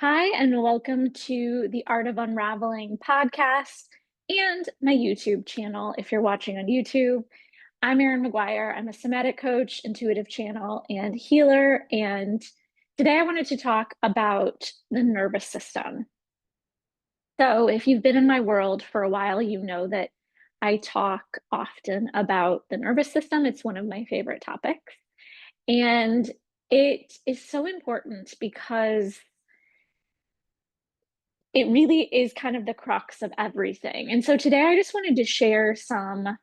Hi, and welcome to the Art of Unraveling podcast and my YouTube channel if you're watching on YouTube. I'm Erin McGuire. I'm a somatic coach, intuitive channel, and healer. And today I wanted to talk about the nervous system. So, if you've been in my world for a while, you know that I talk often about the nervous system. It's one of my favorite topics. And it is so important because it really is kind of the crux of everything. And so today I just wanted to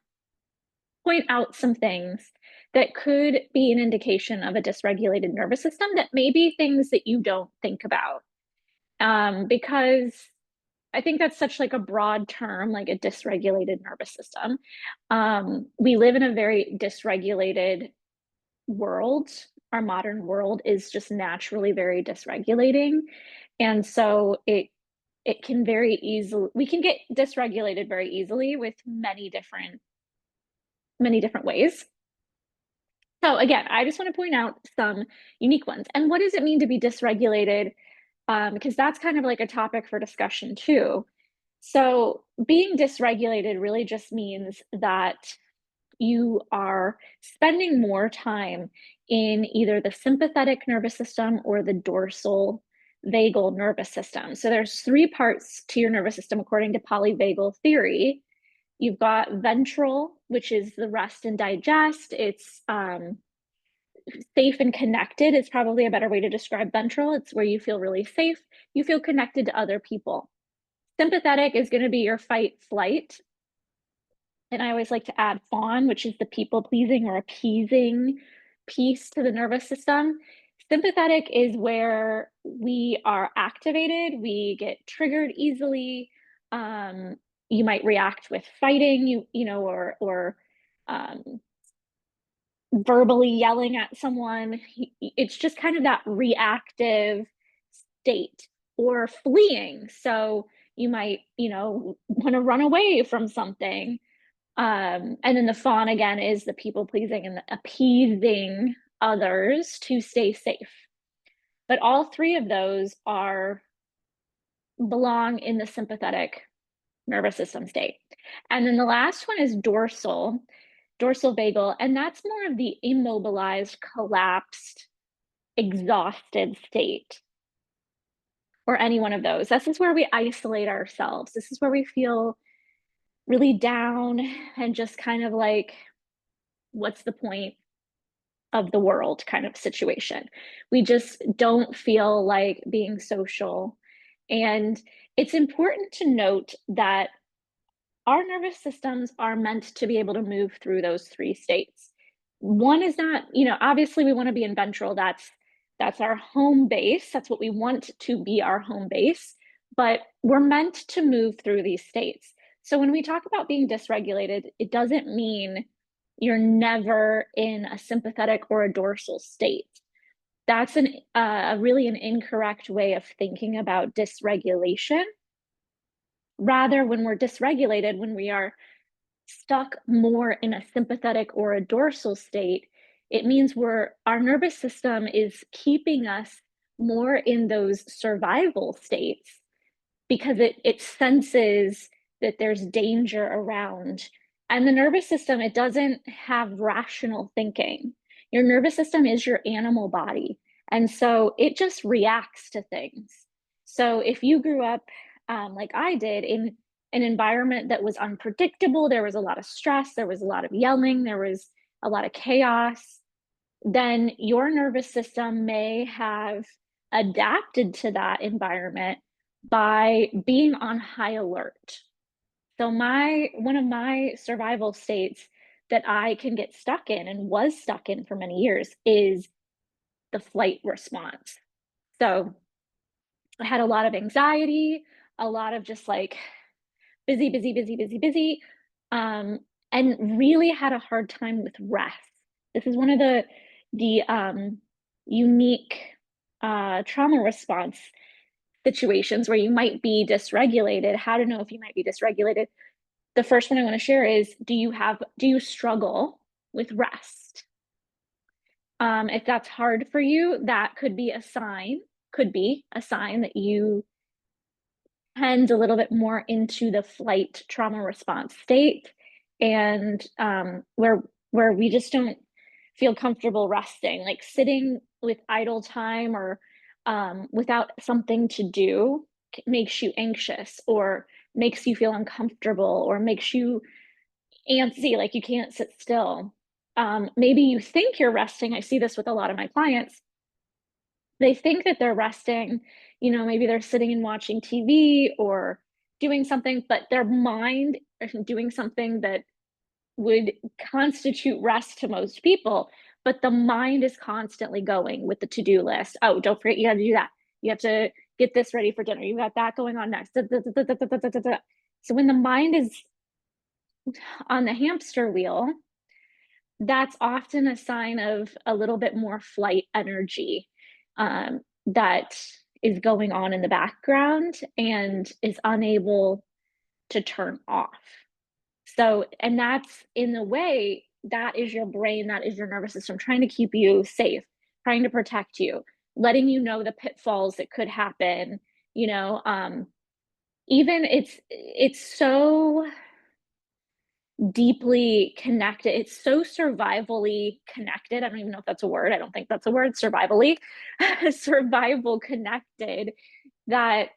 point out some things that could be an indication of a dysregulated nervous system that may be things that you don't think about. Because I think that's such like a broad term, like a dysregulated nervous system. We live in a very dysregulated world. Our modern world is just naturally very dysregulating. And so it can very easily we can get dysregulated very easily with many different ways. So again, I just want to point out some unique ones. And what does it mean to be dysregulated? Because that's kind of like a topic for discussion too. So being dysregulated really just means that you are spending more time in either the sympathetic nervous system or the dorsal vagal nervous system. So there's three parts to your nervous system according to polyvagal theory. You've got ventral, which is the rest and digest. It's safe and connected is probably a better way to describe ventral. It's where you feel really safe. You feel connected to other people. Sympathetic is going to be your fight flight. And I always like to add fawn, which is the people pleasing or appeasing piece to the nervous system. Sympathetic is where we are activated, we get triggered easily. You might react with fighting, or um, verbally yelling at someone. It's just kind of that reactive state or fleeing. So you might, want to run away from something. And then the fawn again is the people pleasing and the appeasing others to stay safe. But all three of those are belong in the sympathetic nervous system state. And then the last one is dorsal vagal, and that's more of the immobilized, collapsed, exhausted state, or any one of those. This is where we isolate ourselves. This is where we feel really down and just kind of like, what's the point of the world kind of situation. We just don't feel like being social. And it's important to note that our nervous systems are meant to be able to move through those three states. One is not, obviously we want to be in ventral. That's our home base. That's what we want to be our home base, but we're meant to move through these states. So when we talk about being dysregulated, it doesn't mean you're never in a sympathetic or a dorsal state. That's really an incorrect way of thinking about dysregulation. Rather, when we're dysregulated, when we are stuck more in a sympathetic or a dorsal state, it means our nervous system is keeping us more in those survival states because it senses that there's danger around. And the nervous system, it doesn't have rational thinking. Your nervous system is your animal body. And so it just reacts to things. So if you grew up like I did in an environment that was unpredictable, there was a lot of stress, there was a lot of yelling, there was a lot of chaos, then your nervous system may have adapted to that environment by being on high alert. So one of my survival states that I can get stuck in and was stuck in for many years is the flight response. So I had a lot of anxiety, a lot of just like busy, busy, busy, busy, busy, and really had a hard time with rest. This is one of the unique trauma response situations where you might be dysregulated. How to know if you might be dysregulated? The first one I want to share is: do you struggle with rest? If that's hard for you, that could be a sign, could be a sign that you tend a little bit more into the flight trauma response state, and where we just don't feel comfortable resting, like sitting with idle time or without something to do makes you anxious or makes you feel uncomfortable or makes you antsy, like you can't sit still. Maybe you think you're resting. I see this with a lot of my clients. They think that they're resting, maybe they're sitting and watching TV or doing something, but their mind is doing something that would constitute rest to most people, but the mind is constantly going with the to-do list. Oh, don't forget, you got to do that. You have to get this ready for dinner. You got that going on next. Da, da, da, da, da, da, da, da, da. So when the mind is on the hamster wheel, that's often a sign of a little bit more flight energy that is going on in the background and is unable to turn off. So, and that's in the way, that is your brain, that is your nervous system trying to keep you safe, trying to protect you, letting you know the pitfalls that could happen. You know, even it's so deeply connected. It's so survivally connected. I don't even know if that's a word. I don't think that's a word. Survivally, survival connected, that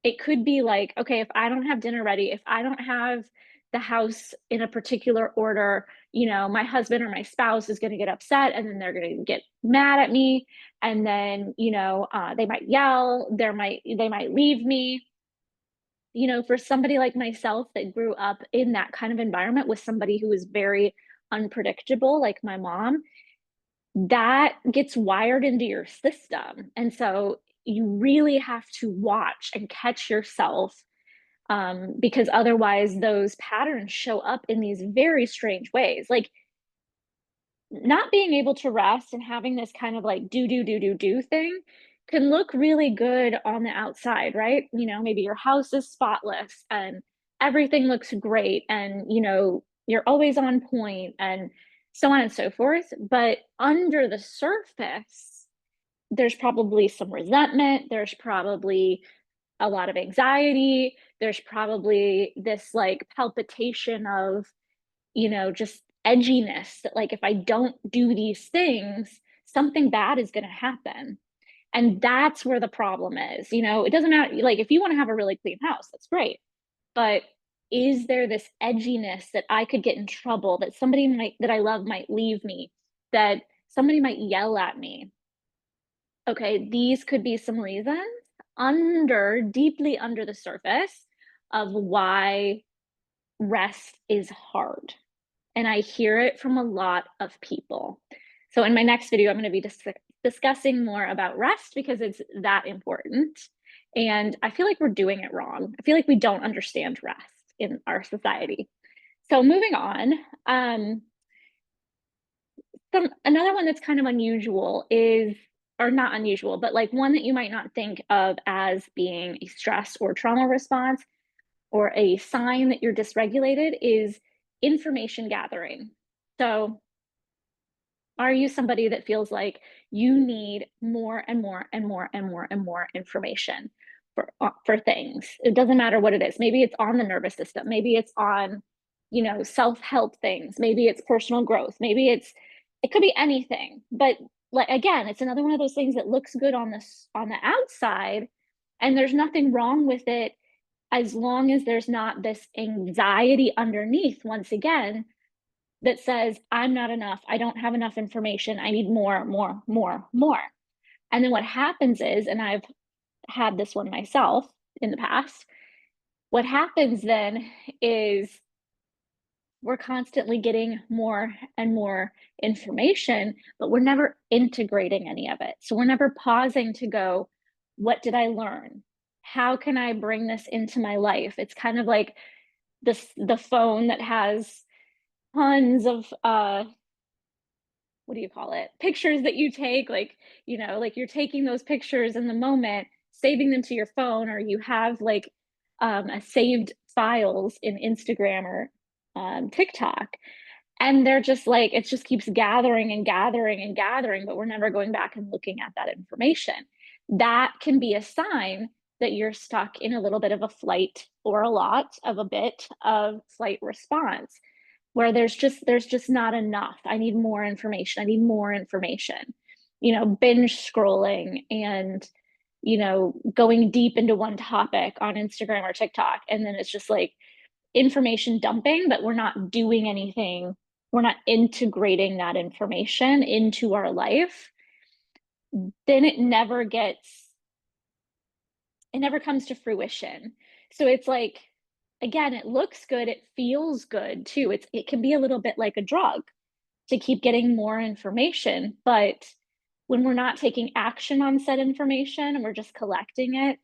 it could be like, okay, if I don't have dinner ready, if I don't have the house in a particular order, my husband or my spouse is going to get upset and then they're going to get mad at me. And then, they might yell, they might leave me. For somebody like myself that grew up in that kind of environment with somebody who was very unpredictable, like my mom, that gets wired into your system. And so you really have to watch and catch yourself, because otherwise those patterns show up in these very strange ways. Like not being able to rest and having this kind of like do thing can look really good on the outside, right? Maybe your house is spotless and everything looks great and you're always on point and so on and so forth. But under the surface, there's probably some resentment, there's probably a lot of anxiety, there's probably this like palpitation of just edginess that like if I don't do these things, something bad is going to happen. And that's where the problem is. It doesn't matter. Like if you want to have a really clean house, that's great. But is there this edginess that I could get in trouble, that somebody that I love might leave me, that somebody might yell at me? Okay, these could be some reasons deeply under the surface of why rest is hard. And I hear it from a lot of people. So in my next video, I'm going to be discussing more about rest because it's that important. And I feel like we're doing it wrong. I feel like we don't understand rest in our society. So moving on, another one that's kind of unusual is, or not unusual, but like one that you might not think of as being a stress or trauma response or a sign that you're dysregulated, is information gathering. So are you somebody that feels like you need more and more and more and more and more information for things? It doesn't matter what it is. Maybe it's on the nervous system. Maybe it's on, self-help things. Maybe it's personal growth. Maybe it could be anything. But like again, it's another one of those things that looks good on the outside, and there's nothing wrong with it as long as there's not this anxiety underneath, once again, that says, I'm not enough. I don't have enough information. I need more, more, more, more. And then what happens is, and I've had this one myself in the past, what happens then is we're constantly getting more and more information, but we're never integrating any of it. So we're never pausing to go, what did I learn? How can I bring this into my life? It's kind of like the phone that has tons of what do you call it, pictures that you take, like like you're taking those pictures in the moment, saving them to your phone, or you have like a saved files in Instagram or TikTok. And they're just like, it just keeps gathering and gathering and gathering, but we're never going back and looking at that information. That can be a sign that you're stuck in a little bit of a flight, or a lot of a bit of flight response, where there's just not enough. I need more information. I need more information. Binge scrolling and going deep into one topic on Instagram or TikTok, and then it's just like information dumping, but we're not doing anything. We're not integrating that information into our life. Then it never comes to fruition. So it's like, again, it looks good, it feels good too. It can be a little bit like a drug to keep getting more information, but when we're not taking action on said information and we're just collecting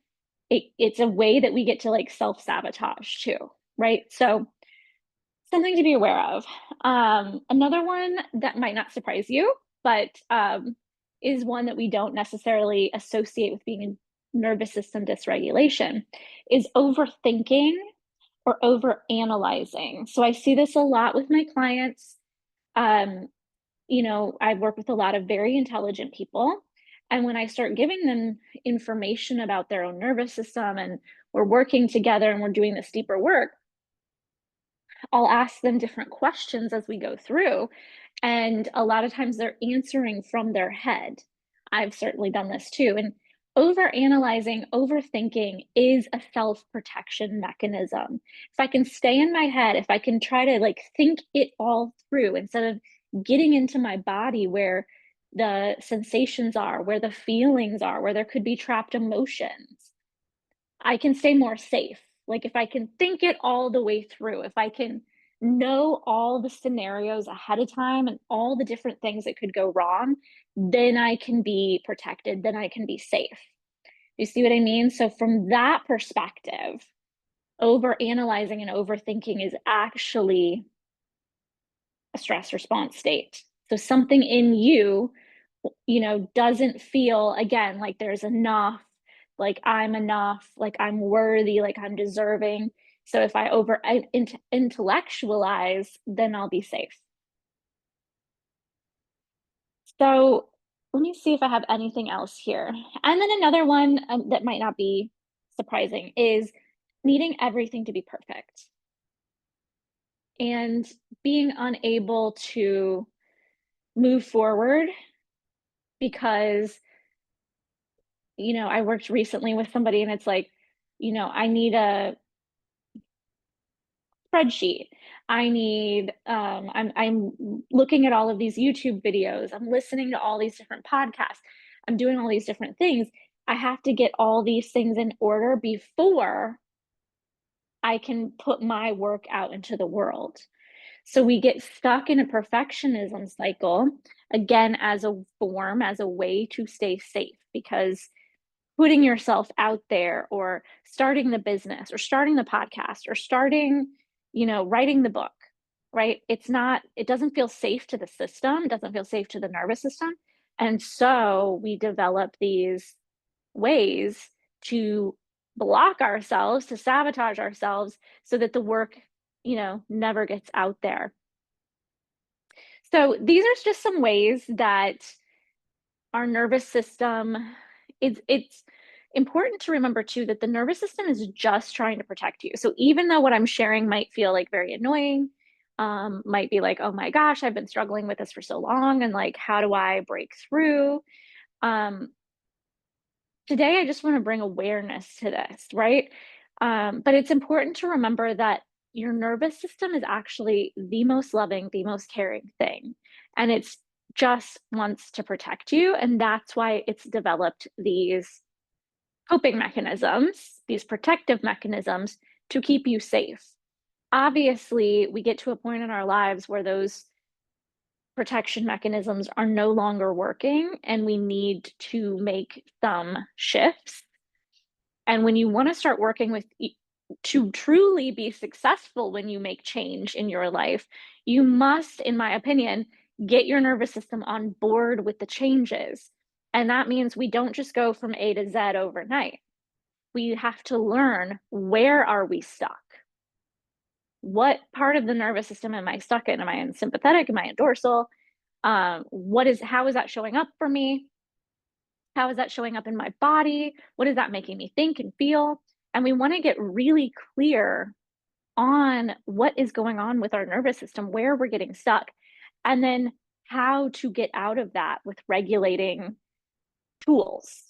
it's a way that we get to like self-sabotage too, right? So something to be aware of. Another one that might not surprise you, but is one that we don't necessarily associate with being in nervous system dysregulation, is overthinking or over analyzing. So I see this a lot with my clients. Um, I've worked with a lot of very intelligent people. And when I start giving them information about their own nervous system, and we're working together and we're doing this deeper work, I'll ask them different questions as we go through. And a lot of times they're answering from their head. I've certainly done this too. And over analyzing, overthinking is a self protection mechanism. If I can stay in my head, if I can try to like think it all through instead of getting into my body where the sensations are, where the feelings are, where there could be trapped emotions, I can stay more safe. Like if I can think it all the way through, if I can know all the scenarios ahead of time and all the different things that could go wrong, then I can be protected, then I can be safe. You see what I mean? So from that perspective, over analyzing and overthinking is actually a stress response state. So something in you, doesn't feel, again, like there's enough, like I'm enough, like I'm worthy, like I'm deserving. So if I intellectualize, then I'll be safe. So let me see if I have anything else here. And then another one that might not be surprising is needing everything to be perfect and being unable to move forward because I worked recently with somebody and it's like, I need a spreadsheet. I'm looking at all of these YouTube videos. I'm listening to all these different podcasts. I'm doing all these different things. I have to get all these things in order before I can put my work out into the world. So we get stuck in a perfectionism cycle, again, as a form, as a way to stay safe, because putting yourself out there or starting the business or starting the podcast or starting, writing the book, right? It doesn't feel safe to the system, doesn't feel safe to the nervous system. And so we develop these ways to block ourselves, to sabotage ourselves so that the work, never gets out there. So these are just some ways that our nervous system, it's important to remember too that the nervous system is just trying to protect you. So even though what I'm sharing might feel like very annoying, might be like, oh my gosh, I've been struggling with this for so long, and like, how do I break through? Um, Today, I just want to bring awareness to this, right? But it's important to remember that your nervous system is actually the most loving, the most caring thing. And it's just wants to protect you. And that's why it's developed these coping mechanisms, these protective mechanisms to keep you safe. Obviously, we get to a point in our lives where those protection mechanisms are no longer working and we need to make some shifts. And when you want to start working with to truly be successful when you make change in your life, you must, in my opinion, get your nervous system on board with the changes. And that means we don't just go from A to Z overnight. We have to learn, where are we stuck? what part of the nervous system am I stuck in? Am I in sympathetic? Am I in dorsal? How is that showing up for me? How is that showing up in my body? What is that making me think and feel? And we want to get really clear on what is going on with our nervous system, where we're getting stuck, and then how to get out of that with regulating tools,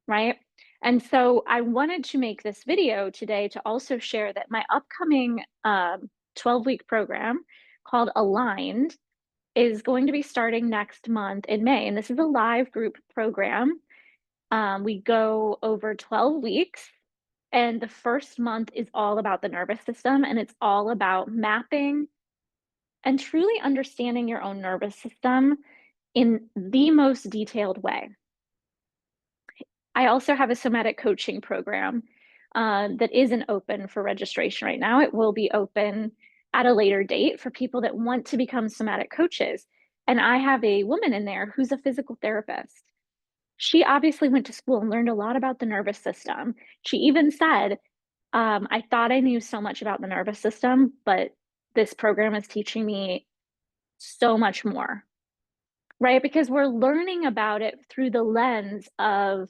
right? And so I wanted to make this video today to also share that my upcoming 12-week program called Aligned is going to be starting next month in May. And this is a live group program. We go over 12 weeks, and the first month is all about the nervous system, and it's all about mapping and truly understanding your own nervous system in the most detailed way. I also have a somatic coaching program that isn't open for registration right now. It will be open at a later date for people that want to become somatic coaches. And I have a woman in there who's a physical therapist. She obviously went to school and learned a lot about the nervous system. She even said, I thought I knew so much about the nervous system, but this program is teaching me so much more, right? Because we're learning about it through the lens of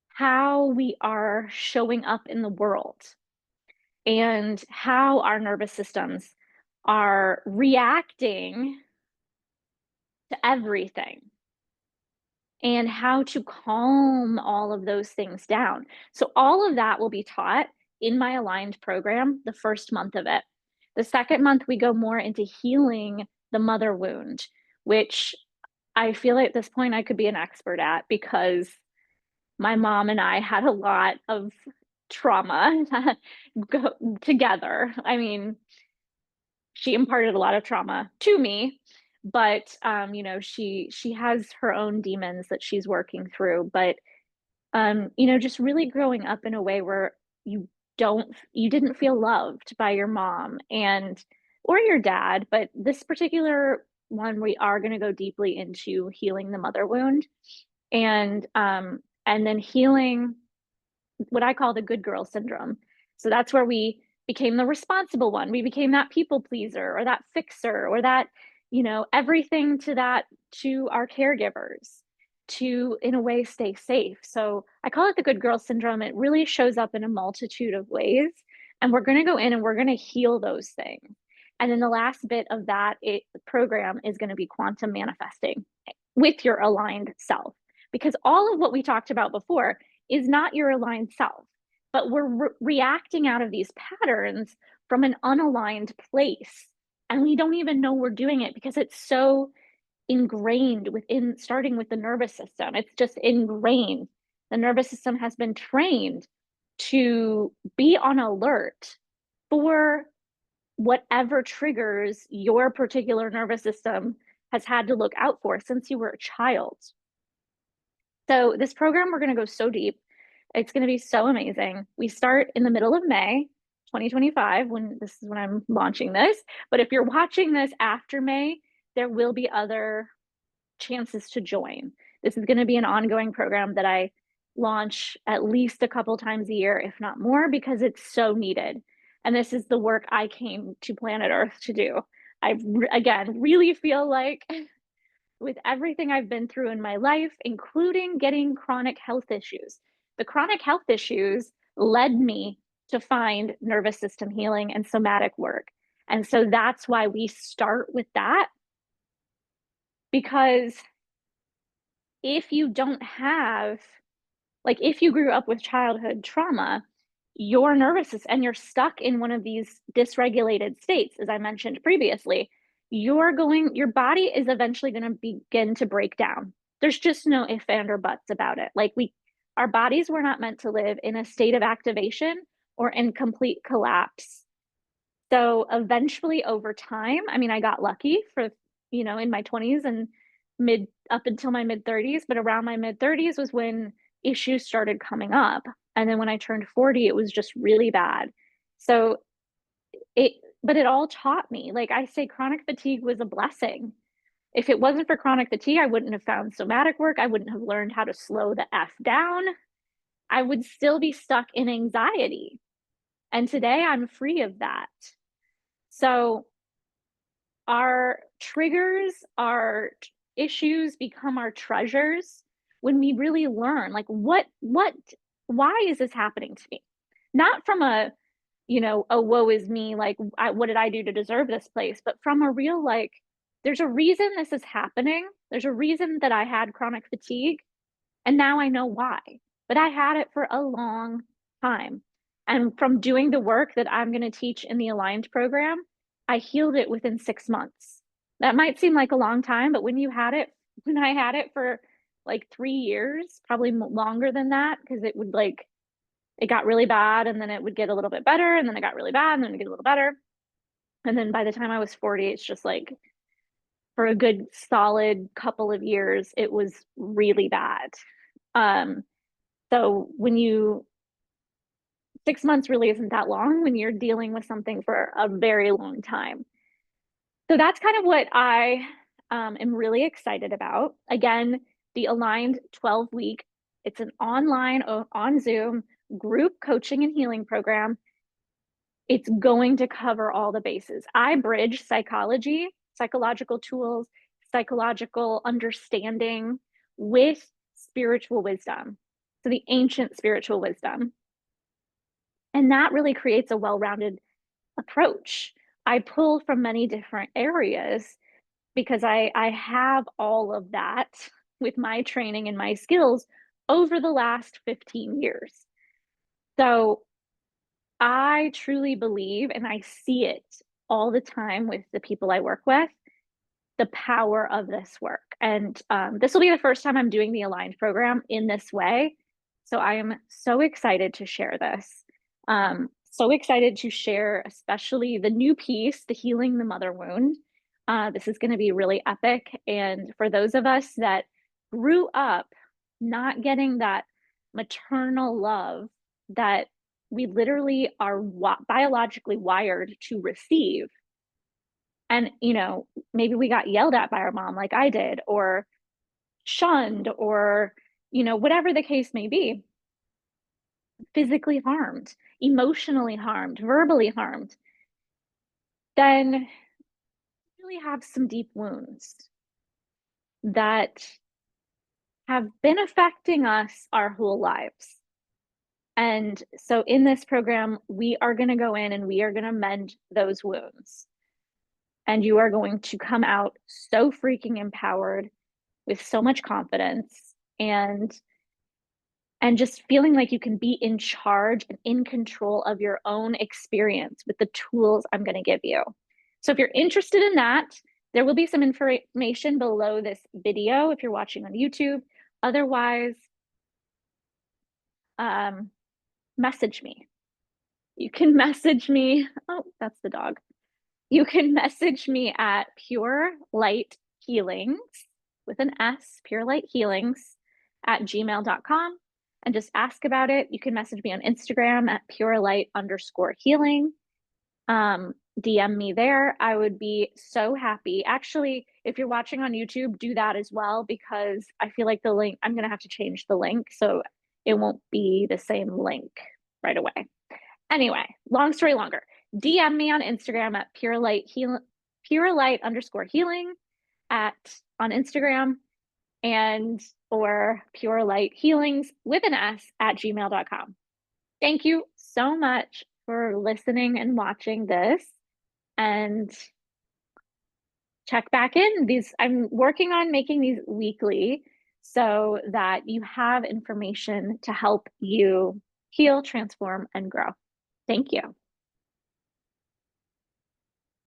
how we are showing up in the world and how our nervous systems are reacting to everything and how to calm all of those things down. So, all of that will be taught in my Aligned program the first month of it. The second month, we go more into healing the mother wound, which I feel like at this point I could be an expert at because my mom and I had a lot of trauma together. I mean, she imparted a lot of trauma to me, but she has her own demons that she's working through. But just really growing up in a way where you didn't feel loved by your mom and or your dad, but this particular one we are going to go deeply into healing the mother wound and then healing what I call the good girl syndrome. So that's where we became the responsible one. We became that people pleaser or that fixer or that, everything to our caregivers to, in a way, stay safe. So I call it the good girl syndrome. It really shows up in a multitude of ways. And we're going to go in and we're going to heal those things. And then the last bit of that program is going to be quantum manifesting with your aligned self. Because all of what we talked about before is not your aligned self, but we're reacting out of these patterns from an unaligned place. And we don't even know we're doing it because it's so ingrained within, starting with the nervous system. It's just ingrained. The nervous system has been trained to be on alert for whatever triggers your particular nervous system has had to look out for since you were a child. So this program, we're going to go so deep. It's going to be so amazing. We start in the middle of May 2025 when I'm launching this. But if you're watching this after May, there will be other chances to join. This is going to be an ongoing program that I launch at least a couple times a year, if not more, because it's so needed. And this is the work I came to planet Earth to do. Again, really feel like with everything I've been through in my life, including getting chronic health issues. The chronic health issues led me to find nervous system healing and somatic work. And so that's why we start with that. Because if you don't have, like, if you grew up with childhood trauma, your nervous system, and you're stuck in one of these dysregulated states, as I mentioned previously, your body is eventually going to begin to break down. There's just no if, and, or buts about it. Like our bodies were not meant to live in a state of activation or in complete collapse. So eventually over time, I mean, I got lucky for, in my 20s and up until my mid 30s, but around my mid 30s was when issues started coming up. And then when I turned 40, it was just really bad. So but it all taught me, like I say, chronic fatigue was a blessing. If it wasn't for chronic fatigue, I wouldn't have found somatic work. I wouldn't have learned how to slow the F down. I would still be stuck in anxiety. And today I'm free of that. So our triggers, our issues become our treasures when we really learn, like, why is this happening to me? Not from a, a woe is me, like, what did I do to deserve this place? But from a real, like, there's a reason this is happening. There's a reason that I had chronic fatigue, and now I know why. But I had it for a long time. And from doing the work that I'm going to teach in the Aligned program, I healed it within 6 months. That might seem like a long time, but when I had it for like 3 years, probably longer than that, because it got really bad and then it would get a little bit better. And then it got really bad and then it would get a little better. And then by the time I was 40, it's just like for a good solid couple of years, it was really bad. Um, so 6 months really isn't that long when you're dealing with something for a very long time. So that's kind of what I am really excited about. Again, the Aligned 12-week, it's an online on Zoom group coaching and healing program. It's going to cover all the bases. I bridge psychology, psychological tools, psychological understanding with spiritual wisdom. So the ancient spiritual wisdom. And that really creates a well-rounded approach. I pull from many different areas because I have all of that with my training and my skills over the last 15 years. So I truly believe, and I see it all the time with the people I work with, the power of this work. And this will be the first time I'm doing the Aligned program in this way. So I am so excited to share this. So excited to share, especially the new piece, the Healing the Mother Wound. This is going to be really epic. And for those of us that grew up not getting that maternal love that we literally are biologically wired to receive, and maybe we got yelled at by our mom like I did, or shunned, or whatever the case may be, physically harmed, emotionally harmed, verbally harmed, then we really have some deep wounds that have been affecting us our whole lives. And so in this program, we are going to go in and we are going to mend those wounds. And you are going to come out so freaking empowered, with so much confidence, and just feeling like you can be in charge and in control of your own experience with the tools I'm going to give you. So if you're interested in that, there will be some information below this video if you're watching on YouTube. Otherwise, message me. You can message me. Oh, that's the dog. You can message me at Pure Light Healings with an S, Pure Light Healings at gmail.com, and just ask about it. You can message me on Instagram at purelight_healing. DM me there. I would be so happy. Actually, if you're watching on YouTube, do that as well, because I feel like the link, I'm going to have to change the link so it won't be the same link right away. Anyway, long story longer. DM me on Instagram at purelight_healing on Instagram, and or Pure Light Healings with an S at gmail.com. Thank you so much for listening and watching this, and check back in. I'm working on making these weekly so that you have information to help you heal, transform, and grow. Thank you.